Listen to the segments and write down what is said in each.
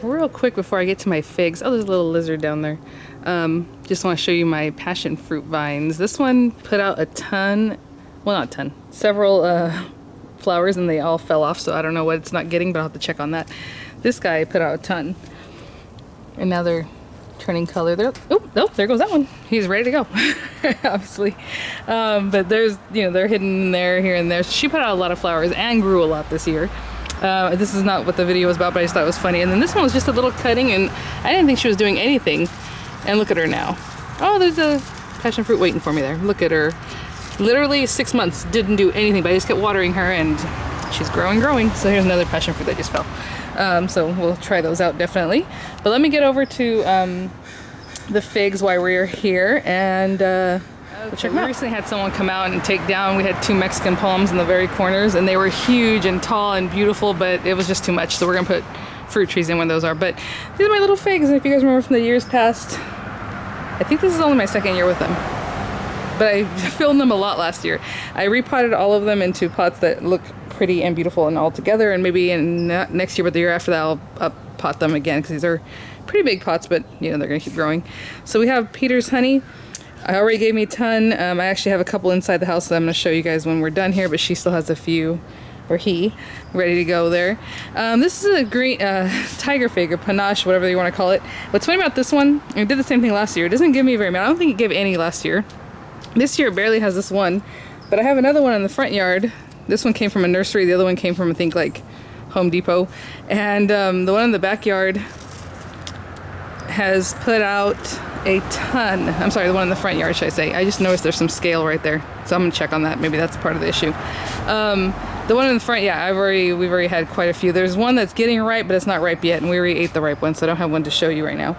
real quick before I get to my figs. Oh, there's a little lizard down there. Just want to show you my passion fruit vines. This one put out a ton, well, not a ton, several flowers, and they all fell off, so I don't know what it's not getting, but I'll have to check on that. This guy put out a ton, and now they're turning color. Oh, there goes that one. He's ready to go, obviously. But there's, you know, they're hidden in there, here and there. She put out a lot of flowers and grew a lot this year. This is not what the video was about, but I just thought it was funny. And then this one was just a little cutting, and I didn't think she was doing anything. And look at her now. Oh, there's a passion fruit waiting for me there. Look at her. Literally 6 months, didn't do anything, but I just kept watering her, and she's growing. So here's another passion fruit that just fell. So we'll try those out definitely. But let me get over to the figs while we're here, and we'll check them out. We recently had someone come out and take down, we had 2 Mexican palms in the very corners, and they were huge and tall and beautiful, but it was just too much. So we're gonna put fruit trees in when those are. But these are my little figs, and if you guys remember from the years past, I think this is only my 2nd year with them, but I filmed them a lot last year. I repotted all of them into pots that look pretty and beautiful and all together, and maybe in next year, but the year after that, I'll pot them again, because these are pretty big pots, but you know, they're gonna keep growing. So we have Peter's honey. I already gave me a ton. I actually have a couple inside the house that I'm gonna show you guys when we're done here, but she still has a few, or he, ready to go there. This is a green tiger fig, or panache, whatever you want to call it. What's funny about this one, I did the same thing last year. It doesn't give me very many. I don't think it gave any last year. This year it barely has this one, but I have another one in the front yard. This one came from a nursery. The other one came from, I think, like Home Depot. And the one in the backyard has put out a ton. I'm sorry, the one in the front yard, should I say. I just noticed there's some scale right there, so I'm gonna check on that. Maybe that's part of the issue. The one in the front, yeah, we've already had quite a few. There's one that's getting ripe, but it's not ripe yet, and we already ate the ripe one, so I don't have one to show you right now.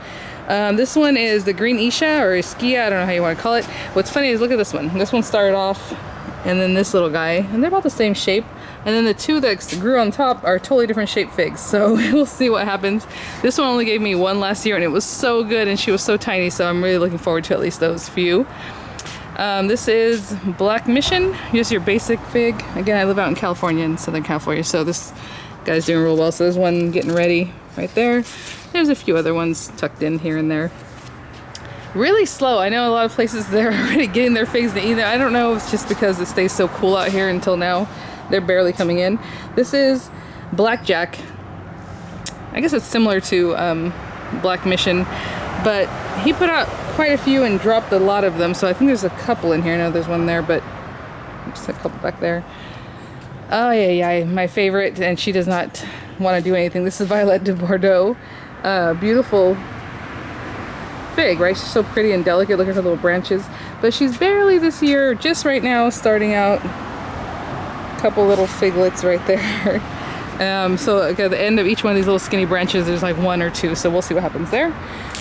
This one is the green Isha, or Iskia, I don't know how you want to call it. What's funny is, look at this one. This one started off, and then this little guy, and they're about the same shape. And then the 2 that grew on top are totally different shaped figs, so we'll see what happens. This one only gave me 1 last year, and it was so good, and she was so tiny, so I'm really looking forward to at least those few. This is Black Mission, just your basic fig. Again, I live out in California, in Southern California, so this guy's doing real well. So there's one getting ready right there. There's a few other ones tucked in here and there. Really slow. I know a lot of places they're already getting their figs to either. I don't know if it's just because it stays so cool out here until now. They're barely coming in. This is Blackjack. I guess it's similar to Black Mission, but he put out quite a few and dropped a lot of them, so I think there's a couple in here. I know there's one there, but just a couple back there. Oh yeah, my favorite, and she does not want to do anything. This is Violet de Bordeaux. Beautiful fig, right? She's so pretty and delicate. Look at her little branches, but she's barely this year, just right now, starting out. A couple little figlets right there. So like at the end of each one of these little skinny branches, there's like 1 or 2, so we'll see what happens there.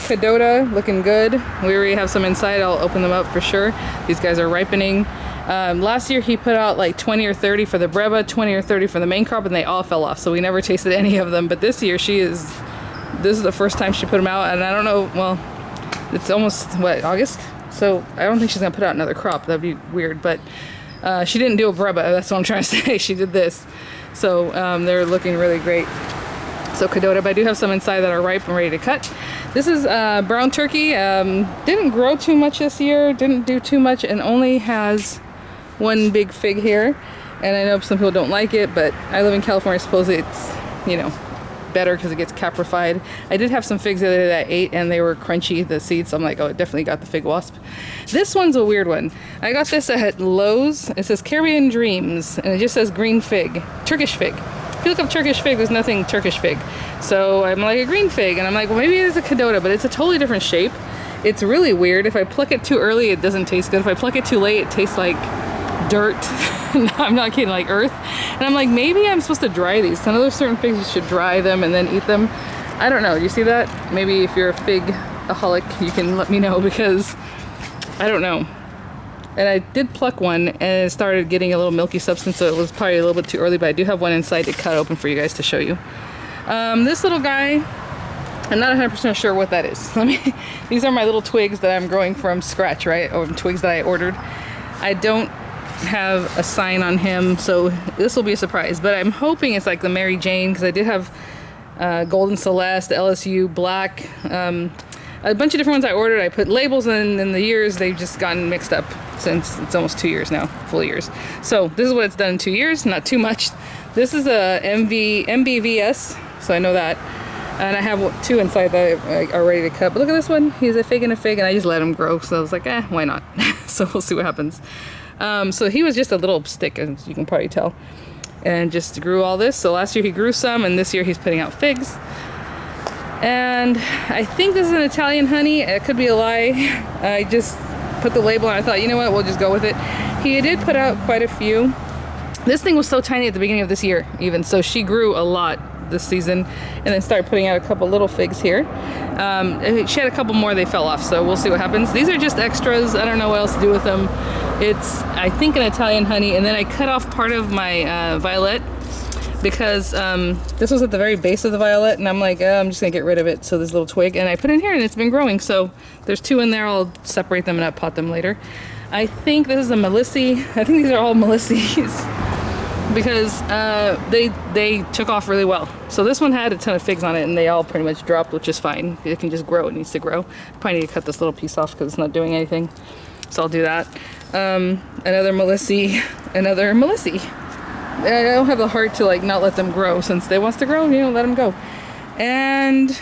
Kadota, looking good. We already have some inside. I'll open them up for sure. These guys are ripening. Last year he put out like 20 or 30 for the breva, 20 or 30 for the main crop, and they all fell off, so we never tasted any of them. But this year this is the first time she put them out, and I don't know, well, it's almost, what, August? So I don't think she's gonna put out another crop. That'd be weird, but she didn't do a breva, that's what I'm trying to say. She did this. So they're looking really great. So Kadota, but I do have some inside that are ripe and ready to cut. This is brown turkey. Didn't grow too much this year, didn't do too much, and only has 1 big fig here. And I know some people don't like it, but I live in California, suppose it's, you know, better because it gets caprified. I did have some figs the other day that I ate, and they were crunchy, the seeds, so I'm like, oh, it definitely got the fig wasp. This one's a weird one. I got this at Lowe's. It says Caribbean Dreams, and it just says green fig, Turkish fig. If you look up Turkish fig, there's nothing Turkish fig. So I'm like, a green fig, and I'm like, well, maybe it is a Kadota, but it's a totally different shape. It's really weird. If I pluck it too early, it doesn't taste good. If I pluck it too late, it tastes like dirt. No, I'm not kidding, like earth. And I'm like, maybe I'm supposed to dry these. Some of those certain figs, you should dry them and then eat them. I don't know. Do you see that? Maybe if you're a fig-aholic, you can let me know, because I don't know. And I did pluck one, and it started getting a little milky substance, so it was probably a little bit too early, but I do have one inside to cut open for you guys to show you. This little guy, I'm not 100% sure what that is. These are my little twigs that I'm growing from scratch, right? Or twigs that I ordered. I don't have a sign on him, so this will be a surprise, but I'm hoping it's like the Mary Jane, because I did have Golden Celeste, LSU Black, a bunch of different ones I ordered. I put labels in the years. They've just gotten mixed up since it's almost 2 years now, full years. So this is what it's done in 2 years, not too much. This is a Mbvs, so I know that. And I have 2 inside that are ready to cut. But look at this one. He's a fig and a fig, and I just let him grow. So I was like, why not? So we'll see what happens. So he was just a little stick, as you can probably tell. And just grew all this. So last year he grew some, and this year he's putting out figs. And I think this is an Italian honey. It could be a lie. I just put the label and I thought, you know what, we'll just go with it. He did put out quite a few. This thing was so tiny at the beginning of this year even, so she grew a lot this season and then started putting out a couple little figs here. She had a couple more, they fell off, so we'll see what happens. These are just extras. I don't know what else to do with them. It's, I think, an Italian honey, and then I cut off part of my violet because this was at the very base of the violet, and I'm like, I'm just gonna get rid of it. So this little twig, and I put it in here, and it's been growing. So there's 2 in there. I'll separate them and I'll pot them later. I think this is a Melissi. I think these are all Melissis because they took off really well. So this one had a ton of figs on it, and they all pretty much dropped, which is fine. It can just grow. It needs to grow. Probably need to cut this little piece off because it's not doing anything. So I'll do that. Another Melissi, another Melissi. I don't have the heart to like not let them grow. Since they wants to grow, you know, let them go. And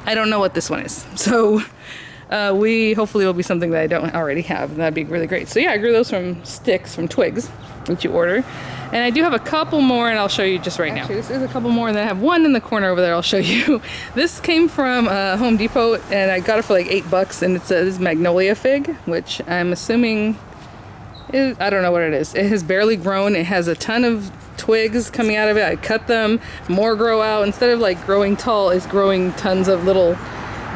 I don't know what this one is. So hopefully will be something that I don't already have, and that'd be really great. So yeah, I grew those from sticks, from twigs that you order. And I do have a couple more, and I'll show you just right now. This is a couple more, and then I have one in the corner over there I'll show you. This came from Home Depot, and I got it for like $8, and it's this Magnolia fig, which I'm assuming is, I don't know what it is. It has barely grown. It has a ton of twigs coming out of it. I cut them, more grow out. Instead of like growing tall, it's growing tons of little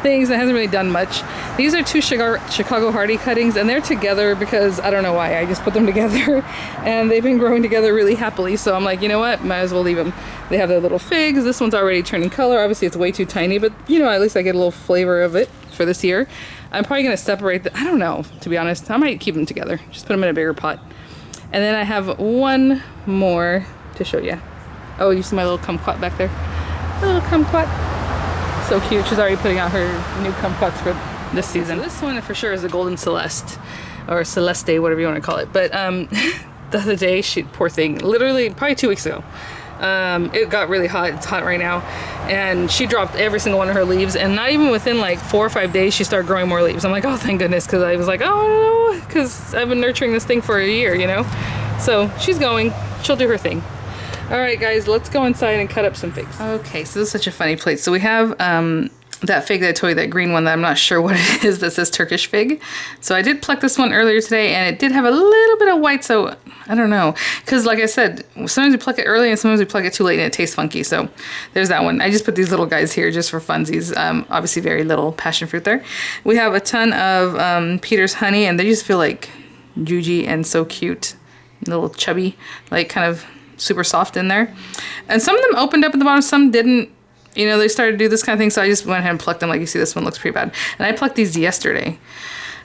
things. It hasn't really done much. These are 2 Chicago Hardy cuttings, and they're together because I don't know why. I just put them together, and they've been growing together really happily. So I'm like, you know what? Might as well leave them. They have their little figs. This one's already turning color. Obviously, it's way too tiny, but you know, at least I get a little flavor of it for this year. I'm probably gonna separate I don't know, to be honest. I might keep them together. Just put them in a bigger pot. And then I have one more to show you. Oh, you see my little kumquat back there? Little kumquat. So cute. She's already putting out her new kumquats for this season. So this one for sure is a Golden Celeste, or Celeste, whatever you want to call it. But the other day, poor thing, literally probably 2 weeks ago, it got really hot. It's hot right now, and she dropped every single one of her leaves, and not even within like 4 or 5 days she started growing more leaves. I'm like, oh thank goodness, because I was like, oh no, because I've been nurturing this thing for a year, you know. So she's going, she'll do her thing. All right guys, let's go inside and cut up some figs. Okay, so this is such a funny plate. So we have that fig that I told you, that green one that I'm not sure what it is, that says Turkish Fig. So I did pluck this one earlier today, and it did have a little bit of white, so I don't know. Because like I said, sometimes we pluck it early and sometimes we pluck it too late and it tastes funky. So there's that one. I just put these little guys here just for funsies. Obviously very little passion fruit there. We have a ton of Peter's honey, and they just feel like juicy and so cute. A little chubby, like kind of super soft in there. And some of them opened up at the bottom, some didn't. You know, they started to do this kind of thing, so I just went ahead and plucked them. Like you see, this one looks pretty bad. And I plucked these yesterday.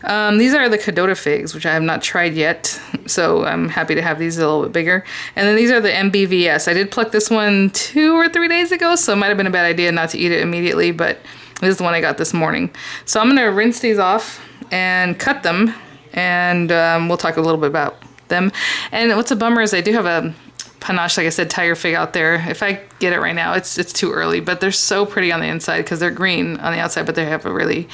These are the Kadota figs, which I have not tried yet, so I'm happy to have these a little bit bigger. And then these are the Mbvs. I did pluck this one 2 or 3 days ago, so it might have been a bad idea not to eat it immediately, but this is the one I got this morning. So I'm going to rinse these off and cut them, and we'll talk a little bit about them. And what's a bummer is I do have a Panache, like I said, Tiger Fig out there. If I get it right now, it's too early, but they're so pretty on the inside because they're green on the outside, but they have a really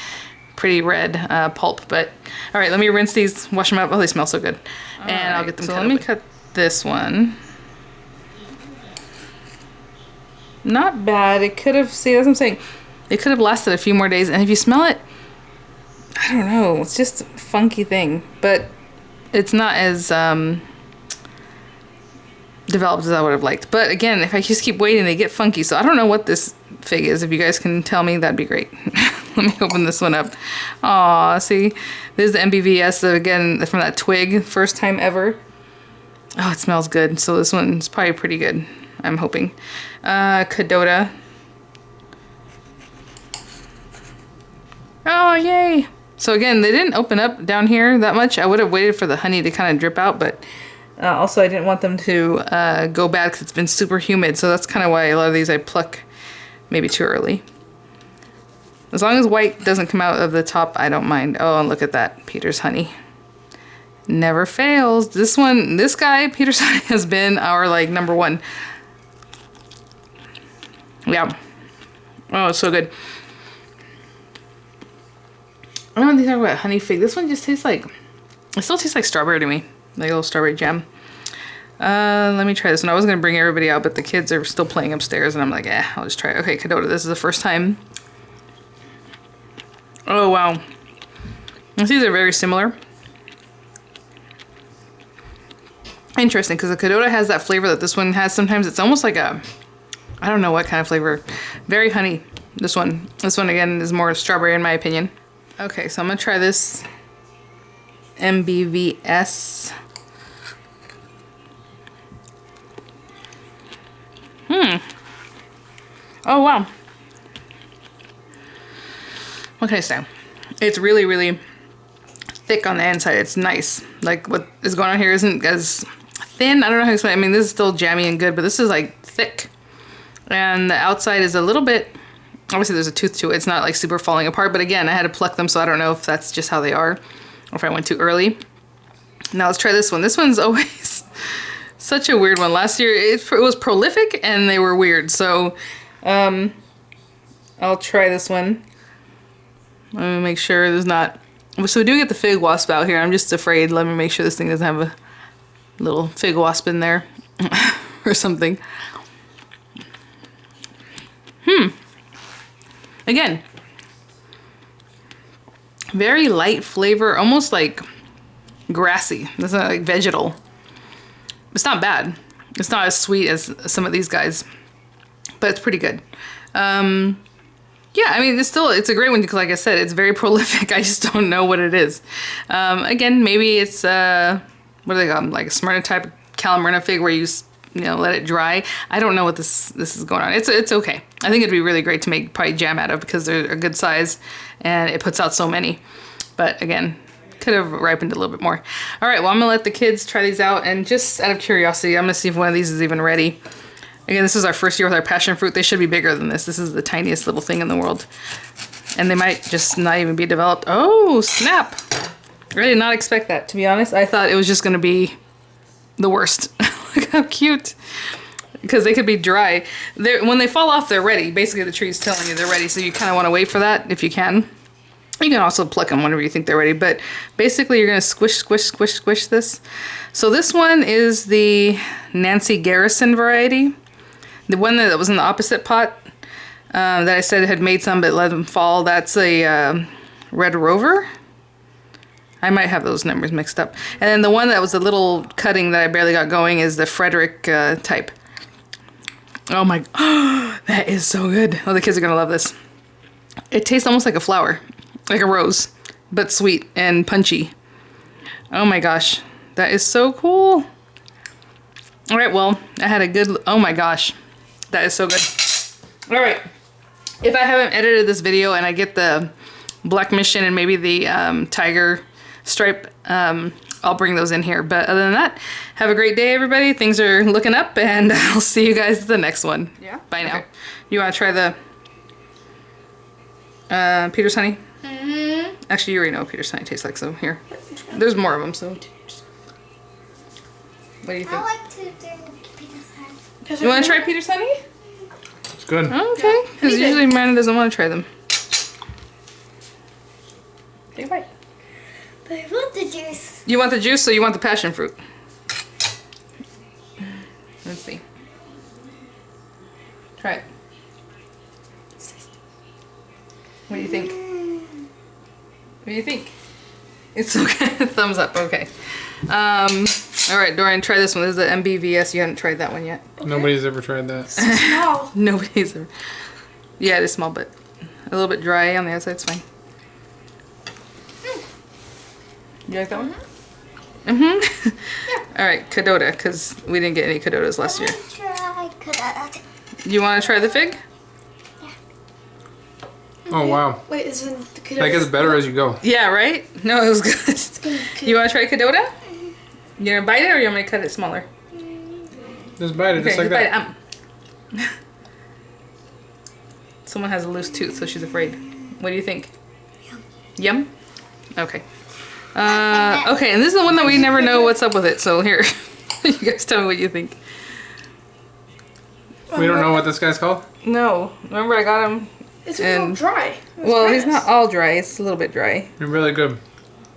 pretty red pulp. But all right, let me rinse these, wash them up. Oh, they smell so good. And I'll get them cut. So let me cut this one. Not bad. It could have, see, that's what I'm saying. It could have lasted a few more days. And if you smell it, I don't know, it's just a funky thing, but it's not as developed as I would have liked. But again, if I just keep waiting, they get funky. So I don't know what this fig is. If you guys can tell me, that'd be great. Let me open this one up. Aw, see, this is the Mbvs. So again, from that twig, first time ever. Oh, it smells good. So this one's probably pretty good, I'm hoping. Kadota. Oh, yay. So again, they didn't open up down here that much. I would have waited for the honey to kind of drip out, but also I didn't want them to go bad because it's been super humid. So that's kind of why a lot of these I pluck maybe too early. As long as white doesn't come out of the top, I don't mind. Oh, and look at that, Peter's honey. Never fails. This guy, Peter's honey, has been our like #1. Yeah. Oh, it's so good. I don't think talk about honey fig. This one just tastes like, it still tastes like strawberry to me. Like a little strawberry jam. Let me try this one. I was gonna bring everybody out, but the kids are still playing upstairs, and I'm like, I'll just try it. Okay, Kadota, this is the first time. Oh, wow. These are very similar. Interesting, because the Kadota has that flavor that this one has. Sometimes it's almost like a, I don't know what kind of flavor. Very honey. This one again is more strawberry in my opinion. Okay, so I'm gonna try this Mbvs. Oh, wow. What can I say? It's really, really thick on the inside. It's nice. Like what is going on here isn't as thin. I don't know how to explain it. I mean, this is still jammy and good, but this is like thick. And the outside is a little bit, obviously there's a tooth to it. It's not like super falling apart, but again, I had to pluck them, so I don't know if that's just how they are or if I went too early. Now let's try this one. This one's always such a weird one. Last year it was prolific and they were weird. So I'll try this one. Let me make sure there's not, so we do get the fig wasp out here. I'm just afraid. Let me make sure this thing doesn't have a little fig wasp in there or something. Again, very light flavor, almost like grassy. It's not like vegetal. It's not bad. It's not as sweet as some of these guys, but it's pretty good. Yeah, I mean, it's a great one because, like I said, it's very prolific. I just don't know what it is. Again, maybe it's, what do they call them? Like a Smyrna type Calamurna fig where you let it dry. I don't know what this is going on. It's okay. I think it'd be really great to make probably jam out of because they're a good size and it puts out so many. But again, could have ripened a little bit more. All right, well, I'm gonna let the kids try these out, and just out of curiosity, I'm gonna see if one of these is even ready. Again, this is our first year with our passion fruit. They should be bigger than this. This is the tiniest little thing in the world. And they might just not even be developed. Oh, snap. I did not expect that, to be honest. I thought it was just gonna be the worst. Look how cute. Because they could be dry. When they fall off, they're ready. Basically, the tree's telling you they're ready, so you kind of want to wait for that if you can. You can also pluck them whenever you think they're ready, but basically you're gonna squish, squish, squish, squish this. So this one is the Nancy Garrison variety. The one that was in the opposite pot that I said had made some but let them fall, that's a Red Rover. I might have those numbers mixed up. And then the one that was a little cutting that I barely got going is the Frederick type. Oh my, that is so good. Oh, the kids are gonna love this. It tastes almost like a flower, like a rose, but sweet and punchy. Oh my gosh, that is so cool. All right, well, I had a good, oh my gosh, that is so good. All right, if I haven't edited this video and I get the black mission and maybe the tiger stripe, I'll bring those in here. But other than that, have a great day, everybody. Things are looking up, and I'll see you guys at the next one. Yeah. Bye now. Okay. You want to try the Peter's honey? Mm-hmm. Actually, you already know what Peter's honey tastes like, so here. There's more of them, so. What do you think? I like to drink Peter's honey. You want to try Peter's honey? It's good. Okay. Because usually Miranda doesn't want to try them. Take a bite. But I want the juice. You want the juice, so you want the passion fruit? Let's see. Try it. What do you think? What do you think? It's okay. Thumbs up. Okay. All right, Dorian, try this one. This is the Mbvs. You haven't tried that one yet. Okay. Nobody's ever tried that. Small. Nobody's ever. Yeah, it is small, but a little bit dry on the outside. It's fine. You like that one? Mm-hmm. Yeah. All right, Kadota, because we didn't get any Kadotas last year. Try Kadota. You want to try the fig? Yeah. Oh, wow. Wait, isn't the Kadota? That gets better as you go. Yeah, right? No, it was good. You want to try Kadota? You gonna bite it, or you want me to cut it smaller? Just bite it, okay, just like that. Bite it. Someone has a loose tooth, so she's afraid. What do you think? Yum? Okay. Okay, and this is the one that we never know what's up with it, so here. You guys tell me what you think. We don't know what this guy's called? No. Remember I got him? It's a little dry. Well, he's not all dry. It's a little bit dry. You're really good.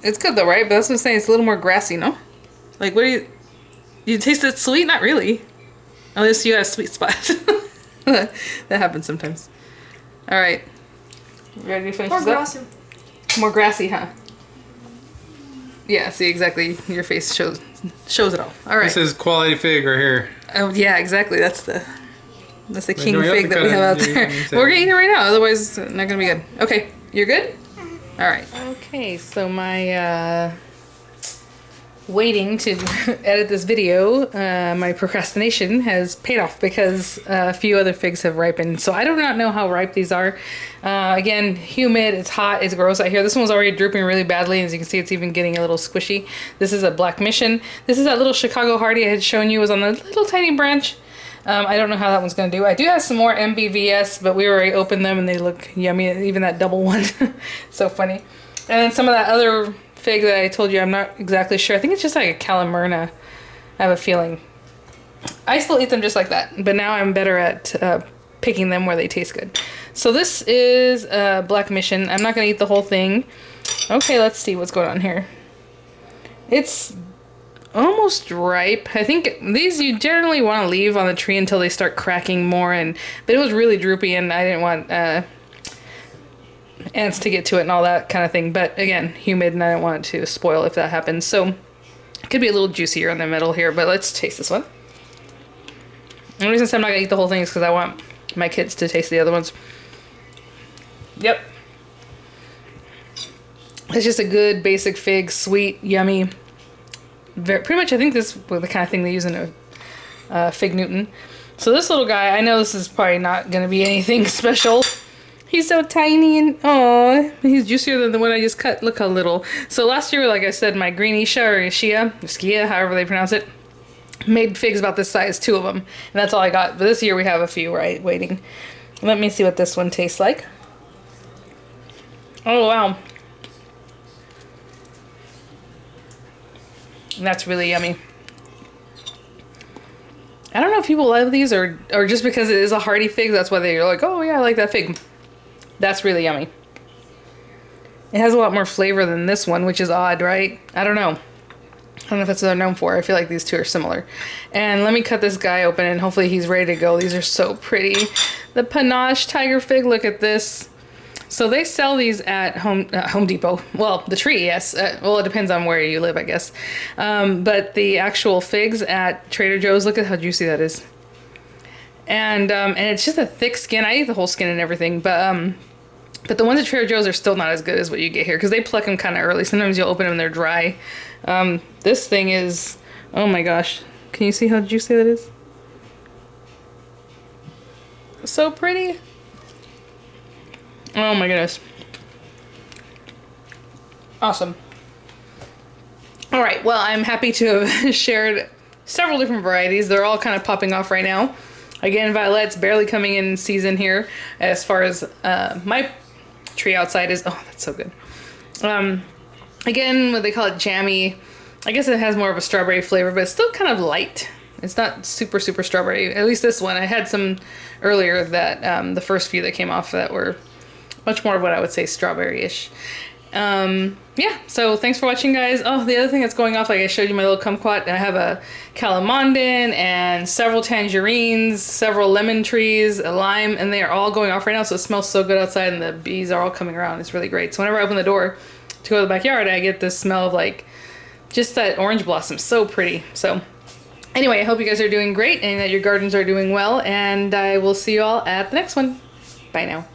It's good though, right? But that's what I'm saying. It's a little more grassy, no? Like, what do you... You taste it sweet? Not really. Unless you got a sweet spot. That happens sometimes. Alright. You ready to finish More this up? grassy. More grassy, huh? Yeah, see, exactly. Your face shows it all. Alright. This is quality fig right here. Oh, yeah, exactly. That's the king no, you have fig to that cut we it. have out You there. need to- We're gonna eat it right now, otherwise it's not gonna be good. Okay, you're good? Alright. Okay, so my waiting to edit this video, my procrastination has paid off because a few other figs have ripened. So I do not know how ripe these are. Again, humid, it's hot, it's gross out here. This one's already drooping really badly. As you can see, it's even getting a little squishy. This is a Black Mission. This is that little Chicago Hardy I had shown you was on the little tiny branch. I don't know how that one's going to do. I do have some more Mbvs, but we already opened them and they look yummy. Even that double one. So funny. And then some of that other fig that I told you, I'm not exactly sure. I think it's just like a Calamurna. I have a feeling. I still eat them just like that, but now I'm better at picking them where they taste good. So this is Black Mission. I'm not going to eat the whole thing. Okay, let's see what's going on here. It's almost ripe. I think these you generally want to leave on the tree until they start cracking more, but it was really droopy and I didn't want ants to get to it and all that kind of thing. But again, humid and I don't want it to spoil if that happens. So it could be a little juicier in the middle here, but let's taste this one. The reason I'm not gonna eat the whole thing is because I want my kids to taste the other ones. Yep. It's just a good basic fig, sweet, yummy. Pretty much I think this is the kind of thing they use in a Fig Newton. So this little guy, I know this is probably not gonna be anything special. He's so tiny and oh, he's juicier than the one I just cut. Look how little. So last year, like I said, my green Isha or Skia, however they pronounce it, made figs about this size, 2 of them. And that's all I got. But this year we have a few, right, waiting. Let me see what this one tastes like. Oh, wow. That's really yummy. I don't know if people love these or just because it is a hearty fig, that's why they're like, oh yeah, I like that fig. That's really yummy. It has a lot more flavor than this one, which is odd, right? I don't know. I don't know if that's what they're known for. I feel like these two are similar. And let me cut this guy open and hopefully he's ready to go. These are so pretty. The Panache Tiger Fig, look at this. So they sell these at Home Depot. Well, the tree, yes. Well, it depends on where you live, I guess. But the actual figs at Trader Joe's, look at how juicy that is. And it's just a thick skin. I eat the whole skin and everything, but the ones at Trader Joe's are still not as good as what you get here because they pluck them kind of early. Sometimes you'll open them and they're dry. This thing is, oh my gosh. Can you see how juicy that is? So pretty. Oh my goodness. Awesome. All right, well, I'm happy to have shared several different varieties. They're all kind of popping off right now. Again, Violette's barely coming in season here as far as my tree outside is. Oh, that's so good. Again, what they call it, jammy. I guess it has more of a strawberry flavor, but it's still kind of light. It's not super, super strawberry. At least this one. I had some earlier that the first few that came off that were much more of what I would say strawberry-ish. Yeah, so thanks for watching, guys. Oh, the other thing that's going off, like I showed you my little kumquat, I have a calamondin and several tangerines, several lemon trees, a lime, and they are all going off right now, so it smells so good outside and the bees are all coming around. It's really great. So whenever I open the door to go to the backyard, I get this smell of like just that orange blossom. So pretty. So anyway, I hope you guys are doing great and that your gardens are doing well, and I will see you all at the next one. Bye now.